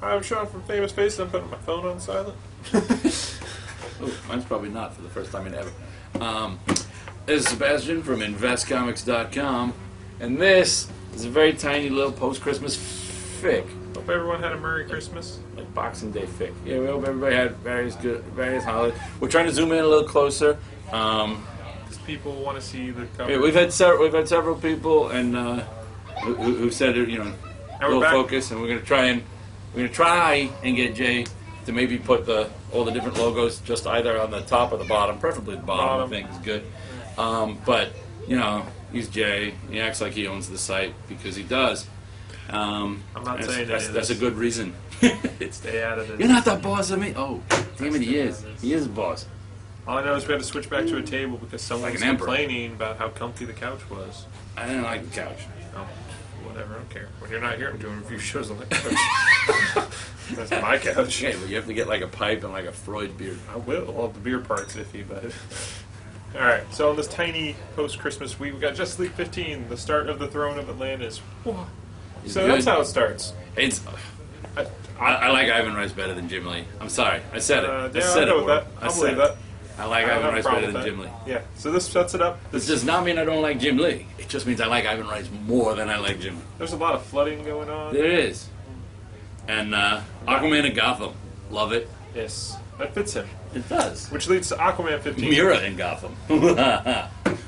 I'm Sean from Famous Faces. I'm putting my phone on silent. Oh, mine's probably not for the first time in ever. This is Sebastian from InvestComics.com, and this is a very tiny little post-Christmas fic. Hope everyone had a Merry Christmas. Like Boxing Day fic. Yeah, we hope everybody had various holidays. We're trying to zoom in a little closer. Because people want to see the cover. Yeah, we've had several people and who said a little focus, and we're gonna try and get Jay to maybe put all the different logos just either on the top or the bottom, preferably the bottom. I think is good. But he's Jay. He acts like he owns the site because he does. I'm not saying that's a good reason. Stay out of this. You're not the boss of me. Oh, damn it, he is. He is a boss. All I know is we had to switch back to a table because someone was complaining about how comfy the couch was. I didn't like the couch. Oh, whatever, I don't care. When you're not here, I'm doing review shows on the couch. That's my couch. Yeah, but you have to get like a pipe and like a Freud beard. I will. Well, the beer part's iffy, but... Alright, so on this tiny post-Christmas week, we got Justice League 15, the start of the Throne of Atlantis. Whoa. So that's how it starts. I like Ivan Rice better than Jim Lee. I'm sorry. I said it. Yeah, I'll go with that. I'll believe that. I like Ivan Rice better than Jim Lee. Yeah, so this sets it up. This does not mean I don't like Jim Lee. It just means I like Ivan Rice more than I like Jim Lee. There's a lot of flooding going on. There is. And Aquaman in Gotham. Love it. Yes. That fits him. It does. Which leads to Aquaman 15. Mira in Gotham.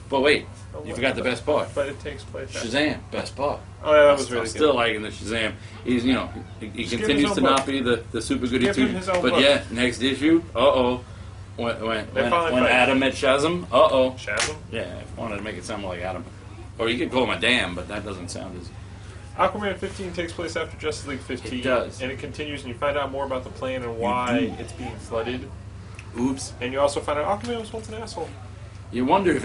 But wait, you forgot the best part. But it takes place. Shazam, best part. Oh yeah, that was really good. I'm still liking the Shazam. He's, he continues to not be the super goody two. But yeah, next issue, when Adam met Shazam, Shazam? Yeah, I wanted to make it sound more like Adam. Or you could call him a dam, but that doesn't sound as... Aquaman 15 takes place after Justice League 15. It does. And it continues, and you find out more about the plan and why it's being flooded. Oops. And you also find out Aquaman was once an asshole. You wonder if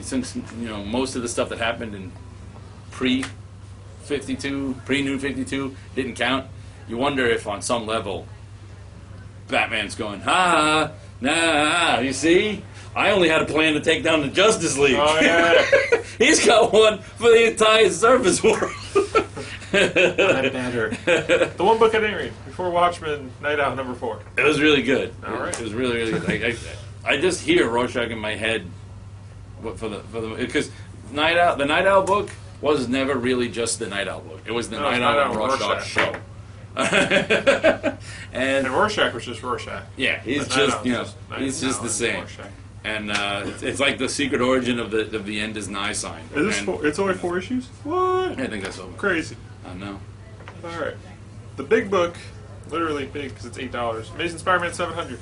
since most of the stuff that happened in pre-52, pre-New 52 didn't count, you wonder if on some level Batman's going, nah, you see? I only had a plan to take down the Justice League. Oh, yeah. He's got one for the entire surface world. I'm better. The one book I didn't read, before Watchmen, Night Owl #4. It was really good. All right. It was really, really good. I just hear Rorschach in my head because the Night Owl book was never really just the Night Owl book. It was the Night Owl and Rorschach show. and Rorschach was just Rorschach. Yeah, he's just he's just the same. Rorschach. And it's like the secret origin of the end is nigh sign. It's only 4 issues? What? I think that's over. Crazy. I know. All right, the big book, literally big because it's $8. Amazing Spider-Man 700.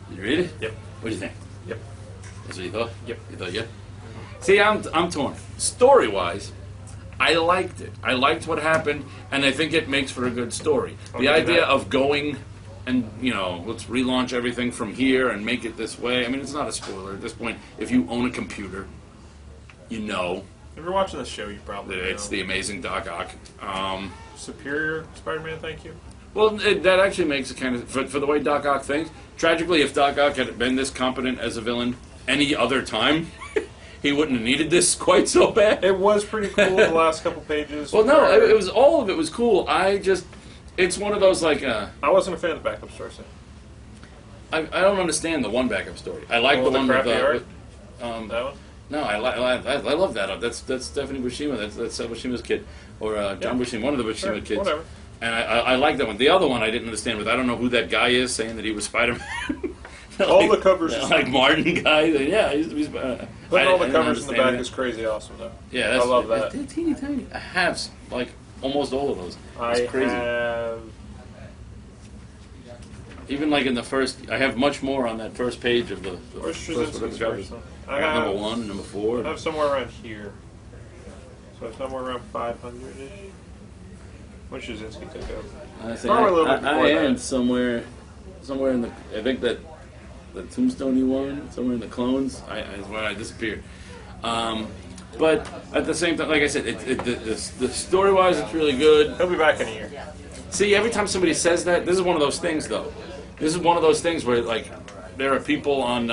Did you read it? Yep. What do you think? Yep. That's what you thought? Yep. You thought, yeah? See, I'm torn. Story-wise, I liked it. I liked what happened, and I think it makes for a good story. The idea of going and, let's relaunch everything from here and make it this way. I mean, it's not a spoiler at this point. If you own a computer, you know. If you're watching this show, you probably it's the amazing Doc Ock. Superior Spider-Man, thank you. Well, that actually makes it kind of, for the way Doc Ock thinks, tragically, if Doc Ock had been this competent as a villain any other time, he wouldn't have needed this quite so bad. It was pretty cool the last couple pages. Well, no, it was all of it was cool. It's one of those like... I wasn't a fan of the backup story. I don't understand the one backup story. I like the one with that one? No, I love that. That's Stephanie Buscema. That's Buscema's kid, or John Buscema, one of the Buscema kids. Whatever. And I like that one. The other one I didn't understand, but I don't know who that guy is saying that he was Spider-Man. All the covers, like Martin guy. Yeah, he used to be. Putting all the covers in the back is crazy awesome, though. Yeah, I love that. They're teeny tiny. I have like almost all of those. It's crazy. Have... Even like in the first, I have much more on that first page of the first covers. I got number 1 and number 4. I have somewhere around here. So somewhere around 500-ish. What should Szynski take over? I am somewhere in the. I think that the Tombstone you won, somewhere in the clones, is where I disappeared. But at the same time, like I said, the story-wise, it's really good. He'll be back in a year. See, every time somebody says that, this is one of those things, though. This is one of those things where, like, there are people on.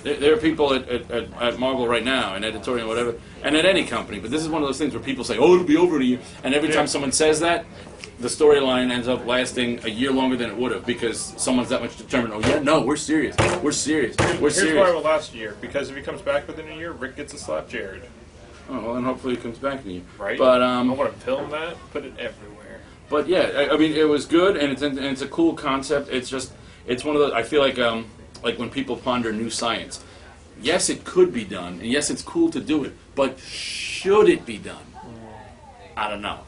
There are people at Marvel right now, in editorial and whatever, and at any company, but this is one of those things where people say, oh, it'll be over in a year, and every time someone says that, the storyline ends up lasting a year longer than it would have because someone's that much determined. Oh yeah, no, we're serious. We're serious. We're serious. Here's why it will last a year. Because if he comes back within a year, Rick gets to slap Jared. Oh well, and hopefully he comes back to you. Right. But I want to film that, put it everywhere. But yeah, I mean, it was good, and it's a cool concept. It's one of those. I feel like when people ponder new science. Yes, it could be done, and yes, it's cool to do it. But should it be done? I don't know.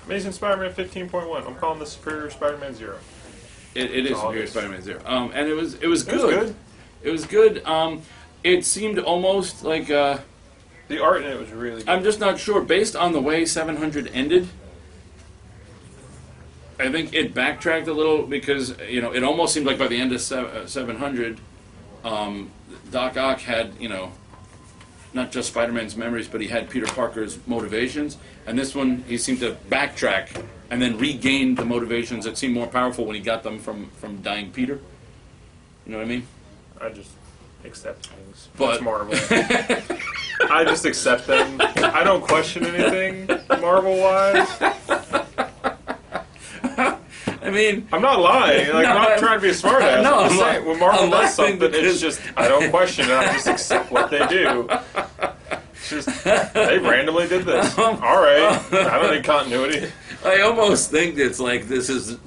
Amazing Spider-Man 15.1. I'm calling this Superior Spider-Man 0. It is Superior Spider-Man 0. And it was good. It was good. It seemed almost like the art in it was really good. I'm just not sure. Based on the way 700 ended, I think it backtracked a little because it almost seemed like by the end of 700, Doc Ock had not just Spider-Man's memories, but he had Peter Parker's motivations. And this one, he seemed to backtrack and then regain the motivations that seemed more powerful when he got them from dying Peter. You know what I mean? I just accept things. But it's Marvel. I just accept them. I don't question anything Marvel-wise. I mean, I'm not lying. Like, I'm not trying to be a smartass. No, I'm just saying, when Marvel does something, it's just I don't question it. I just accept what they do. It's just they randomly did this. All right, I don't need continuity. I almost think it's like this is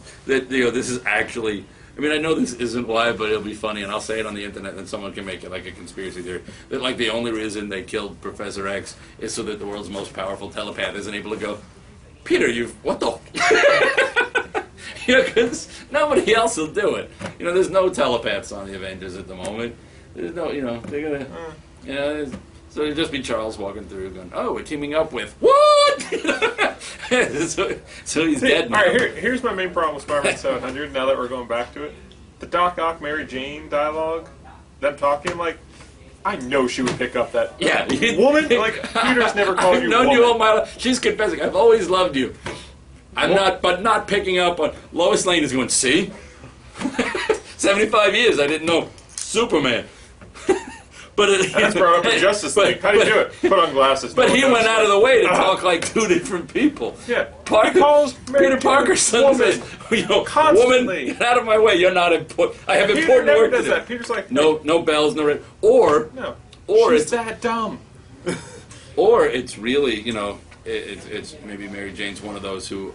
actually. I mean, I know this isn't why, but it'll be funny, and I'll say it on the internet, and someone can make it like a conspiracy theory. That like the only reason they killed Professor X is so that the world's most powerful telepath isn't able to go, Peter, what the. Because nobody else will do it. There's no telepaths on the Avengers at the moment. There's no, they're gonna, so it'd just be Charles walking through going, oh, we're teaming up with, what? so he's dead now. All right, here's my main problem with Spider-Man 700, now that we're going back to it. The Doc Ock, Mary Jane dialogue, them talking, like, I know she would pick up that woman. Like, Peter's never called you woman. I've known you all my life. She's confessing, I've always loved you. Not picking up on Lois Lane is going, see? 75 years, I didn't know Superman. That's brought up in Justice League. How do you do it? Put on glasses. But he went out of the way to talk like two different people. Yeah. He calls Peter Parker's son says, woman, get out of my way. You're not important. I have important work to do. That. Peter's like, no bells, no red. Or she's that dumb. Or it's really, it's maybe Mary Jane's one of those who,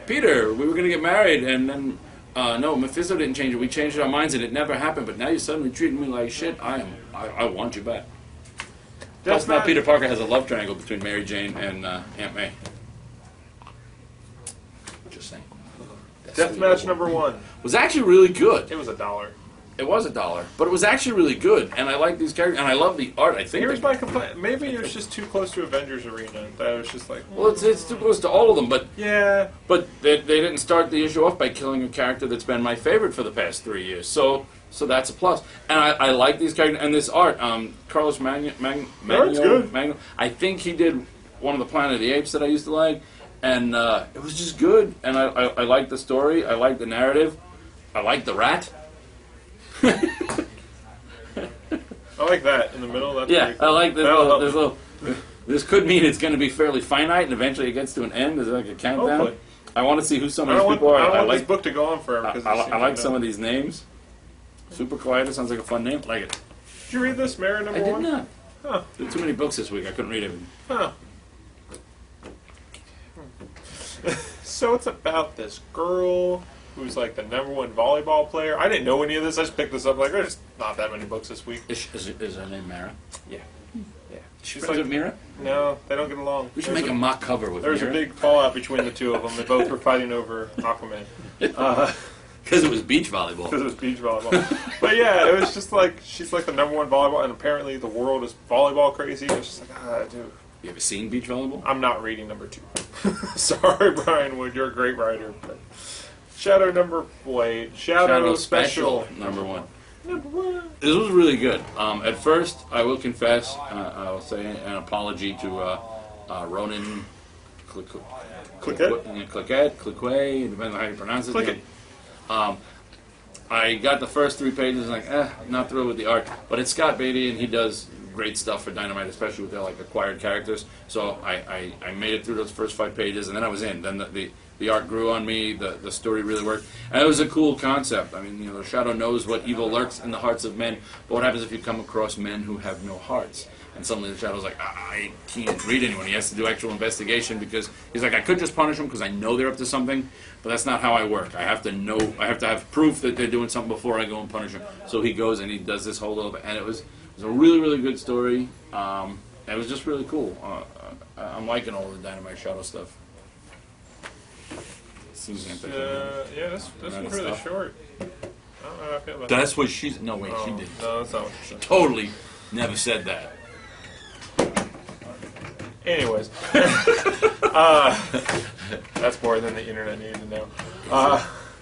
Peter, we were going to get married, and then, no, Mephisto didn't change it. We changed our minds, and it never happened, but now you're suddenly treating me like shit. I want you back. Plus, now Peter Parker has a love triangle between Mary Jane and Aunt May. Just saying. Deathmatch #1. Was actually really good. It was $1. It was $1, but it was actually really good, and I like these characters, and I love the art. I think. Here's my complaint. Maybe it was just too close to Avengers Arena. That was just like. Well, it's too close to all of them, but yeah. But they didn't start the issue off by killing a character that's been my favorite for the past 3 years. So that's a plus, and I like these characters and this art. Carlos Magno. That's good. Magno. I think he did one of the Planet of the Apes that I used to like, and it was just good. And I like the story. I like the narrative. I like the rat. I like that in the middle. That's I like this little. This could mean it's going to be fairly finite, and eventually it gets to an end. There's like a countdown. Hopefully. I want to see who some of these people are. I want this book to go on forever. I like some of these names. Super Collider sounds like a fun name. Like it. Did you read this, Mary #1? I did not. Huh. There were too many books this week. I couldn't read everything. Huh. So it's about this girl who's like the #1 volleyball player. I didn't know any of this. I just picked this up. Like, there's not that many books this week. Is her name Mara? Yeah. Yeah. She's friends with Mira? No, they don't get along. We should make a mock cover with There's Mira. a big fallout between the two of them. They both were fighting over Aquaman. Because it was beach volleyball. Because it was beach volleyball. But yeah, it was just like, she's like the #1 volleyball, and apparently the world is volleyball crazy. It's just like, dude. You ever seen beach volleyball? I'm not reading #2. Sorry, Brian Wood, you're a great writer. But Shadow Special #1. This was really good. At first, I will confess, I will say an apology to Ronan Cliquet, depends on how you pronounce it. I got the first 3 pages and like, not thrilled with the art. But it's Scott Beatty, and he does great stuff for Dynamite, especially with their like acquired characters. So I made it through those first 5 pages, and then I was in. Then the art grew on me. The story really worked, and it was a cool concept. I mean, the Shadow knows what evil lurks in the hearts of men, but what happens if you come across men who have no hearts? And suddenly the Shadow's like, I can't read anyone. He has to do actual investigation because he's like, I could just punish them because I know they're up to something, but that's not how I work. I have to know, I have to have proof that they're doing something before I go and punish them. So he goes and he does this whole little bit, and it was a really, really good story. It was just really cool. I'm liking all the Dynamite Shadow stuff. Yeah, this is really short. I don't know how I feel about that's what she's. No, wait, she did. No, that's not what she totally never said that. Anyways, that's more than the internet needed to know.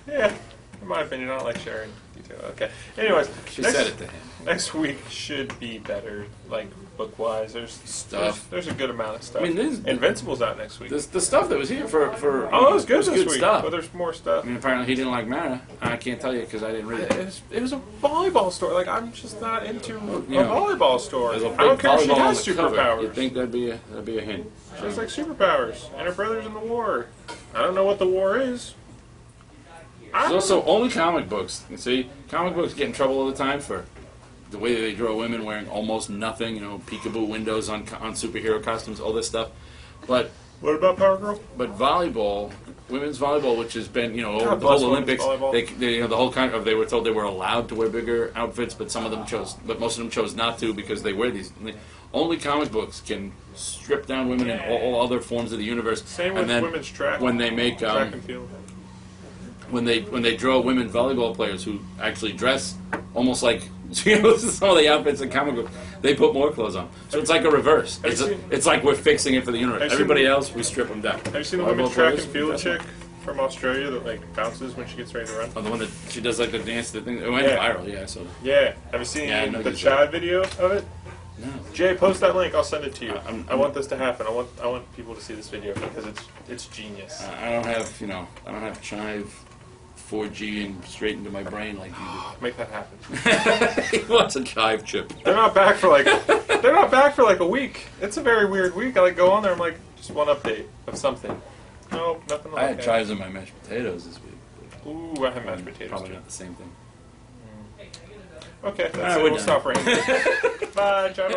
Yeah, in my opinion, I don't like sharing detail. Okay. Anyways, she said it to him. Next week should be better, like book-wise. There's stuff. There's a good amount of stuff. I mean, Invincible's out next week. The stuff that was here for it was good this week. Stuff. But there's more stuff. I mean, apparently he didn't like Mara. I can't tell you because I didn't read it. It was a volleyball story. Like, I'm just not into a volleyball story. I don't care if she has superpowers. You'd think that'd be a hint. She has like superpowers, and her brother's in the war. I don't know what the war is. There's also only comic books. You see, comic books get in trouble all the time for the way they draw women wearing almost nothing, peekaboo windows on superhero costumes, all this stuff. But what about Power Girl? But volleyball, women's volleyball, which has been, over the whole Olympics, the whole they were told they were allowed to wear bigger outfits, but most of them chose not to because they wear these. Only comic books can strip down women in all other forms of the universe. Same with women's track. When they make track and field. When they draw women volleyball players who actually dress almost like some of the outfits in comic books, they put more clothes on. So it's like a reverse. It's like we're fixing it for the universe. Everybody else, we strip them down. Have you seen the women's track and field chick from Australia that bounces when she gets ready to run? Oh, the one that she does like the dance, the thing. It went viral. Yeah, so. Yeah. Have you seen the Chad video of it? No. Jay, post that link. I'll send it to you. I want this to happen. I want people to see this video because it's genius. I don't have Chive 4G and straight into my brain like you do. Make that happen. He wants a Chive chip. They're not back for like a week. It's a very weird week. I go on there. I'm like, just one update of something. No, nothing. I had chives in my mashed potatoes this week. Ooh, I had mashed potatoes. Probably not the same thing. Okay, that's it. We'll stop right here. Bye, John.